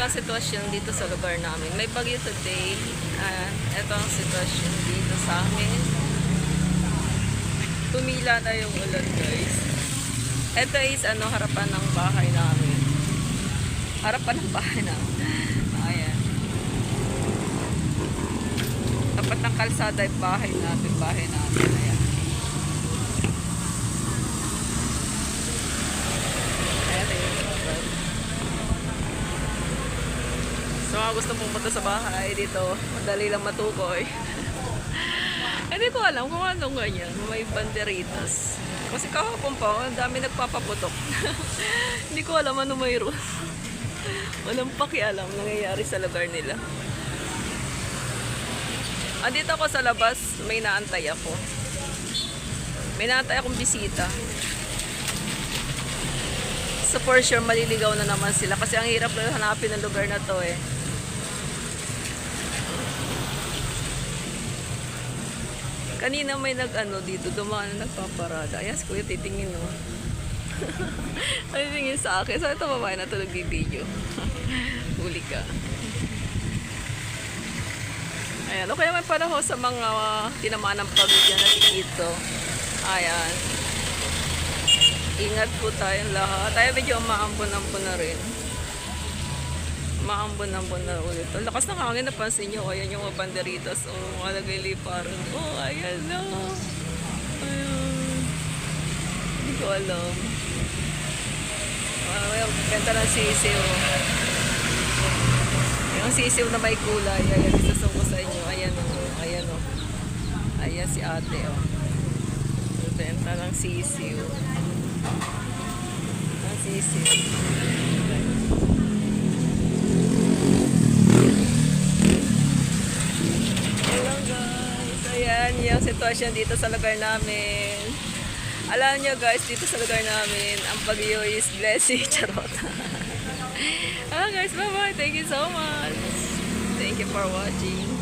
ang sitwasyon dito sa lugar namin. May bagyo today. Ito ang sitwasyon dito sa amin. Tumila na yung ulan, guys. Ito is harapan ng bahay namin. Harapan ng bahay namin. Ayan. Tapat ng kalsada yung bahay natin. Ayan. So, mga gusto pumunta sa bahay dito, madali lang matukoy. Hindi ko alam kung anong ganyan. May banderitas. Kasi kahapon pa, ang dami nagpapaputok. Hindi ko alam ano mayroon. Walang pakialam nangyayari sa lugar nila. Andito ako sa labas, may naantay ako. May naantay akong bisita. So for sure, maliligaw na naman sila. Kasi ang hirap na hanapin ng lugar na to eh. Kanina may dito, dumaan na nagpaparada. Ayan, si Kuya titingin, no? Titingin sa akin. So, ito babae na ito nagbibideo. Huli ka. Ayan, okay naman pala ho sa mga tinamaan ng pagod dyan na dito. Ayan. Ingat po tayong lahat. Tayo medyo maambon-ambon na rin. Maambon-ambon na ulit. Ang lakas ng hangin, napansin nyo. Ayan yung mga banderitas. Mga nagliliparan. Ayan na. Ayan. Hindi ko alam. Yung ganda ng sisiw. Yung sisiw na may kulay. Ayan, isusungo sa inyo. Ayan o. Ayan o. Ayan si ate o. Benta ng sisiw. Ang sisiw. Yung sitwasyon dito sa lugar namin. Alam nyo guys, dito sa lugar namin, ang bagyo is blessing. Charot. Guys, bye bye. Thank you so much. Thank you for watching.